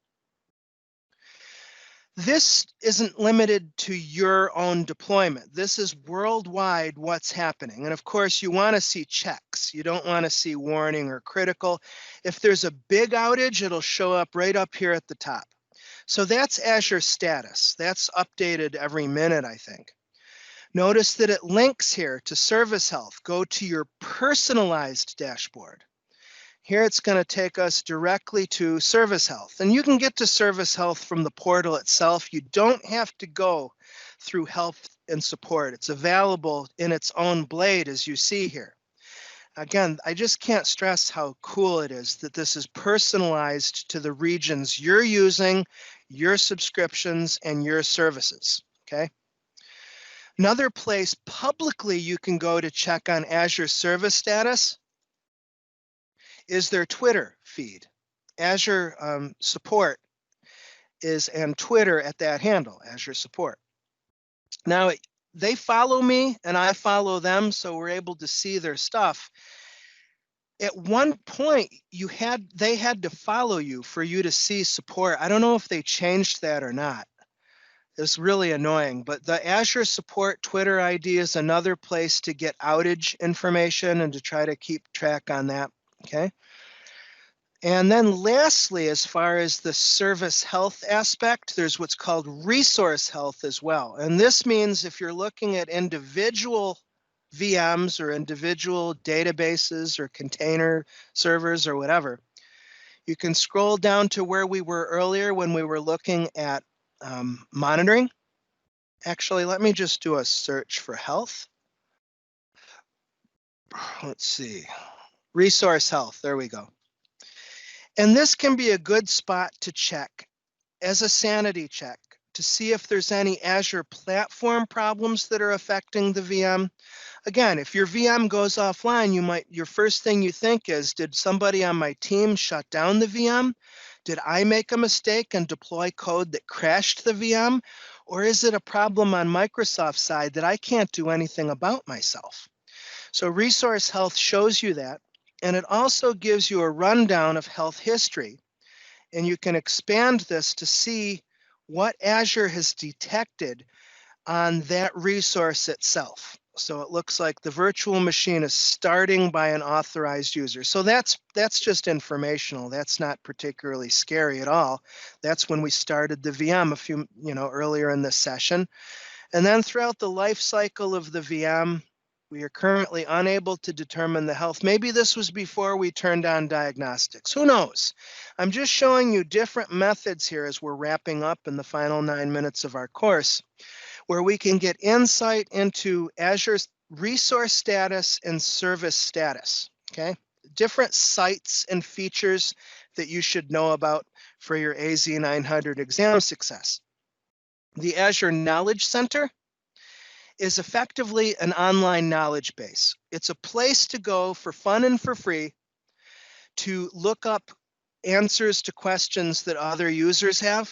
This isn't limited to your own deployment. This is worldwide what's happening. And of course, you want to see checks. You don't want to see warning or critical. If there's a big outage, it'll show up right up here at the top. So that's Azure status. That's updated every minute, I think. Notice that it links here to service health. Go to your personalized dashboard. Here it's going to take us directly to service health. And you can get to service health from the portal itself. You don't have to go through health and support. It's available in its own blade, as you see here. Again, I just can't stress how cool it is that this is personalized to the regions you're using, your subscriptions, and your services, okay? Another place publicly you can go to check on Azure service status is their Twitter feed. Azure support is and Twitter at that handle, Azure support. Now, they follow me and I follow them, so we're able to see their stuff. At one point, they had to follow you for you to see support. I don't know if they changed that or not. It's really annoying, but the Azure support Twitter ID is another place to get outage information and to try to keep track on that, okay? And then lastly, as far as the service health aspect, there's what's called resource health as well. And this means if you're looking at individual VMs or individual databases or container servers or whatever, you can scroll down to where we were earlier when we were looking at monitoring. Actually, let me just do a search for health. Let's see, resource health, there we go. And this can be a good spot to check as a sanity check to see if there's any Azure platform problems that are affecting the VM. Again, if your VM goes offline, your first thing you think is, did somebody on my team shut down the VM? Did I make a mistake and deploy code that crashed the VM? Or is it a problem on Microsoft's side that I can't do anything about myself? So Resource Health shows you that. And it also gives you a rundown of health history. And you can expand this to see what Azure has detected on that resource itself. So it looks like the virtual machine is starting by an authorized user. So that's just informational. That's not particularly scary at all. That's when we started the VM earlier in this session. And then throughout the life cycle of the VM, We are currently unable to determine the health. Maybe this was before we turned on diagnostics. Who knows? I'm just showing you different methods here as we're wrapping up in the final 9 minutes of our course, where we can get insight into Azure's resource status and service status, okay? Different sites and features that you should know about for your AZ900 exam success. The Azure Knowledge Center is effectively an online knowledge base. It's a place to go for fun and for free to look up answers to questions that other users have.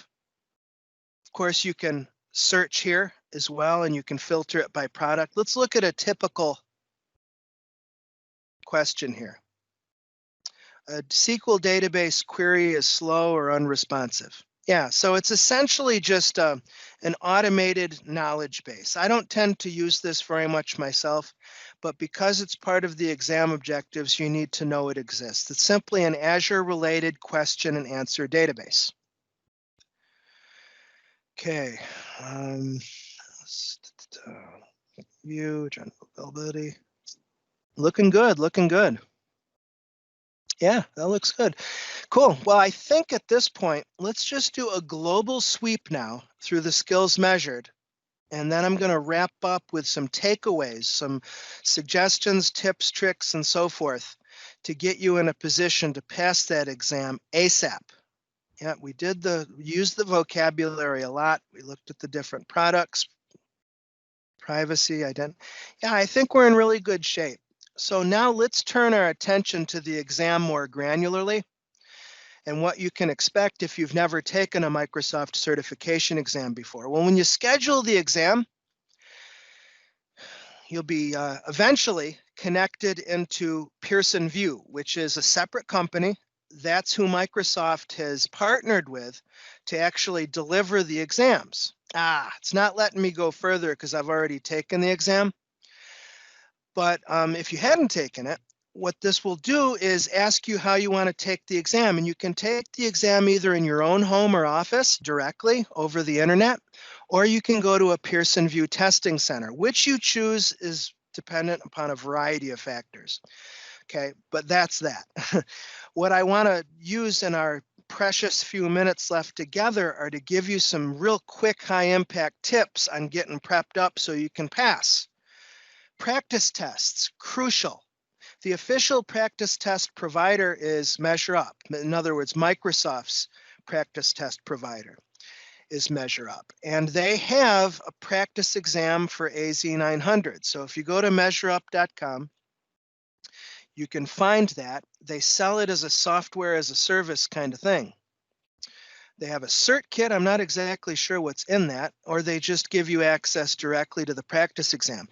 Of course, you can search here as well, and you can filter it by product. Let's look at a typical question here. A SQL database query is slow or unresponsive. Yeah, so it's essentially just an automated knowledge base. I don't tend to use this very much myself, but because it's part of the exam objectives, you need to know it exists. It's simply an Azure-related question and answer database. Okay, view, general availability. Looking good, looking good. Yeah, that looks good. Cool. Well, I think at this point, let's just do a global sweep now through the skills measured. And then I'm going to wrap up with some takeaways, some suggestions, tips, tricks, and so forth to get you in a position to pass that exam ASAP. Yeah, we used the vocabulary a lot. We looked at the different products, privacy, identity. Yeah, I think we're in really good shape. So now let's turn our attention to the exam more granularly and what you can expect if you've never taken a Microsoft certification exam before. Well, when you schedule the exam, you'll be eventually connected into Pearson VUE, which is a separate company. That's who Microsoft has partnered with to actually deliver the exams. It's not letting me go further because I've already taken the exam. But if you hadn't taken it, what this will do is ask you how you want to take the exam. And you can take the exam either in your own home or office directly over the internet, or you can go to a Pearson VUE testing center. Which you choose is dependent upon a variety of factors. Okay, but that's that. What I want to use in our precious few minutes left together are to give you some real quick high impact tips on getting prepped up so you can pass. Practice tests, crucial. The official practice test provider is MeasureUp. In other words, Microsoft's practice test provider is MeasureUp. And they have a practice exam for AZ900. So if you go to measureUp.com, you can find that. They sell it as a software as a service kind of thing. They have a cert kit. I'm not exactly sure what's in that, or they just give you access directly to the practice exam.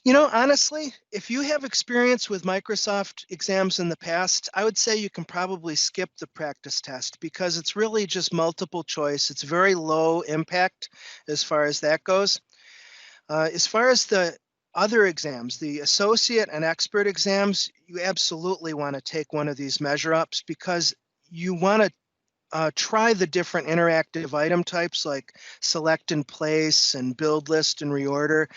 You know, honestly, if you have experience with Microsoft exams in the past, I would say you can probably skip the practice test because it's really just multiple choice. It's very low impact as far as that goes. As far as the other exams, the associate and expert exams, you absolutely want to take one of these measure-ups because you want to try the different interactive item types like select and place and build list and reorder.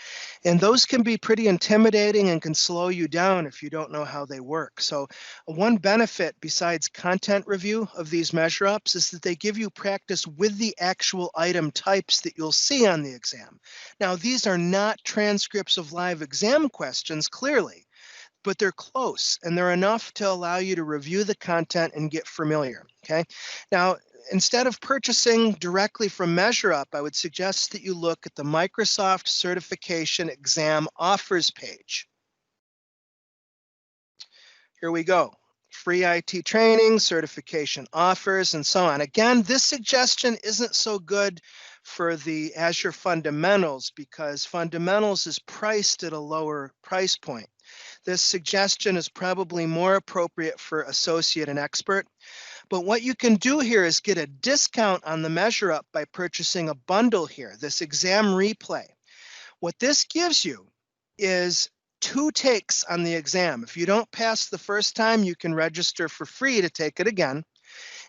And those can be pretty intimidating and can slow you down if you don't know how they work. So one benefit besides content review of these measure ups is that they give you practice with the actual item types that you'll see on the exam. Now, these are not transcripts of live exam questions, clearly, but they're close and they're enough to allow you to review the content and get familiar, okay? Now, instead of purchasing directly from MeasureUp, I would suggest that you look at the Microsoft Certification Exam Offers page. Here we go. Free IT training, certification offers, and so on. Again, this suggestion isn't so good for the Azure Fundamentals because Fundamentals is priced at a lower price point. This suggestion is probably more appropriate for associate and expert. But what you can do here is get a discount on the MeasureUp by purchasing a bundle here, this exam replay. What this gives you is 2 takes on the exam. If you don't pass the first time, you can register for free to take it again.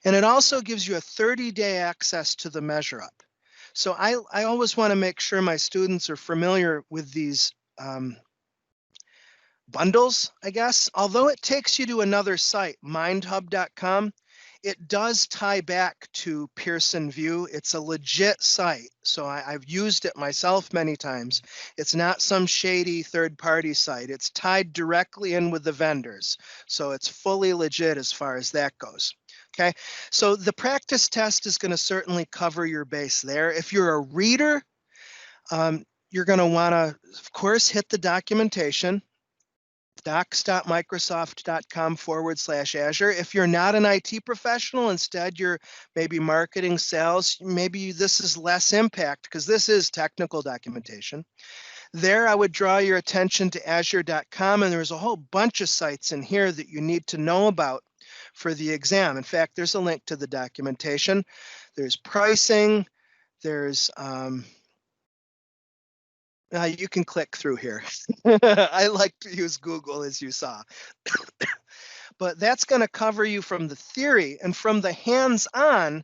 And it also gives you a 30-day access to the MeasureUp. So I always want to make sure my students are familiar with these bundles, I guess. Although it takes you to another site, mindhub.com, it does tie back to Pearson VUE. It's a legit site, so I've used it myself many times. It's not some shady third-party site. It's tied directly in with the vendors, so it's fully legit as far as that goes. Okay, so the practice test is going to certainly cover your base there. If you're a reader, you're going to want to, of course, hit the documentation, docs.microsoft.com/Azure. If you're not an IT professional, instead you're maybe marketing, sales, maybe this is less impact because this is technical documentation. There, I would draw your attention to azure.com, and there's a whole bunch of sites in here that you need to know about for the exam. In fact, there's a link to the documentation. There's pricing, there's you can click through here. I like to use Google, as you saw. But that's going to cover you from the theory, and from the hands-on,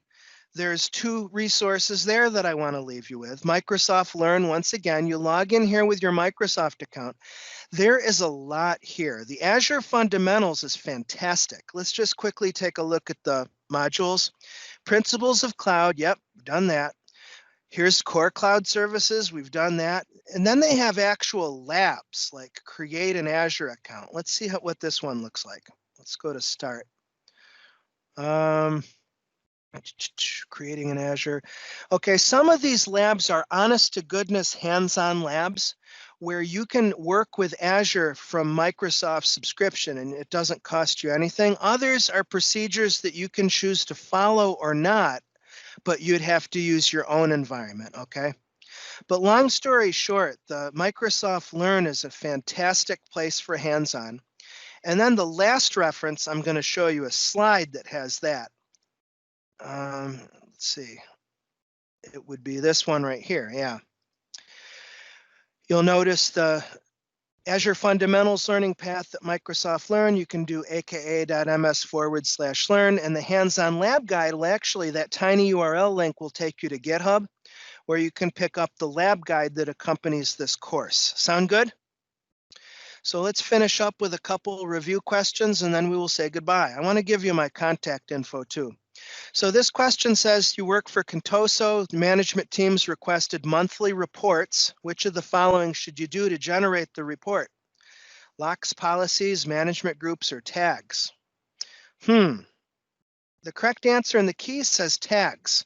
there's two resources there that I want to leave you with. Microsoft Learn, once again, you log in here with your Microsoft account. There is a lot here. The Azure Fundamentals is fantastic. Let's just quickly take a look at the modules. Principles of Cloud, yep, done that. Here's core cloud services, we've done that. And then they have actual labs, like create an Azure account. Let's see what this one looks like. Let's go to start. Creating an Azure. Okay, some of these labs are honest to goodness hands-on labs where you can work with Azure from Microsoft subscription and it doesn't cost you anything. Others are procedures that you can choose to follow or not, but you'd have to use your own environment, okay? But long story short, the Microsoft Learn is a fantastic place for hands-on. And then the last reference, I'm going to show you a slide that has that. Let's see. It would be this one right here, yeah. You'll notice the Azure Fundamentals Learning Path at Microsoft Learn. You can do aka.ms/learn, and the hands-on lab guide will actually, that tiny URL link will take you to GitHub, where you can pick up the lab guide that accompanies this course. Sound good? So let's finish up with a couple review questions and then we will say goodbye. I want to give you my contact info too. So this question says, you work for Contoso, management teams requested monthly reports. Which of the following should you do to generate the report? Locks, policies, management groups, or tags? The correct answer in the key says tags.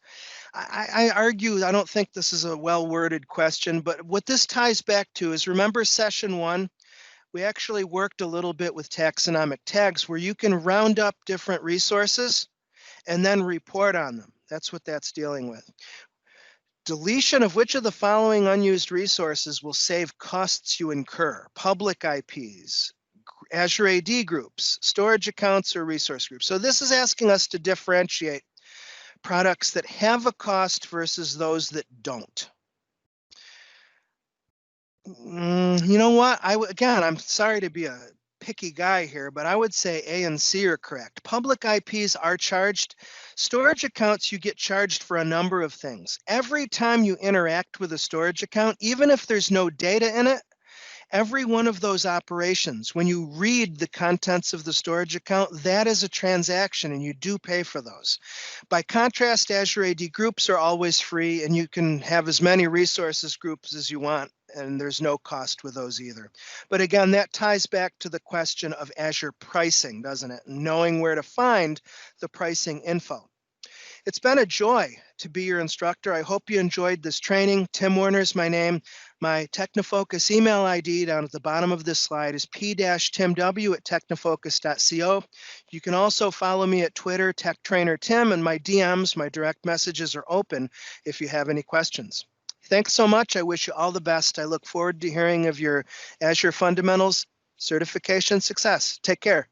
I argue, I don't think this is a well-worded question, but what this ties back to is, remember session 1? We actually worked a little bit with taxonomic tags where you can round up different resources and then report on them. That's what that's dealing with. Deletion of which of the following unused resources will save costs you incur? Public IPs, Azure AD groups, storage accounts, or resource groups. So this is asking us to differentiate products that have a cost versus those that don't. You know what? Again, I'm sorry to be a picky guy here, but I would say A and C are correct. Public IPs are charged. Storage accounts, you get charged for a number of things. Every time you interact with a storage account, even if there's no data in it, every one of those operations, when you read the contents of the storage account, that is a transaction and you do pay for those. By contrast, Azure AD groups are always free and you can have as many resources groups as you want, and there's no cost with those either. But again, that ties back to the question of Azure pricing, doesn't it? Knowing where to find the pricing info. It's been a joy to be your instructor. I hope you enjoyed this training. Tim Werner is my name. My Technofocus email ID down at the bottom of this slide is p-timw@technofocus.co. You can also follow me at Twitter, Tech Trainer Tim, and my DMs, my direct messages are open if you have any questions. Thanks so much. I wish you all the best. I look forward to hearing of your Azure Fundamentals certification success. Take care.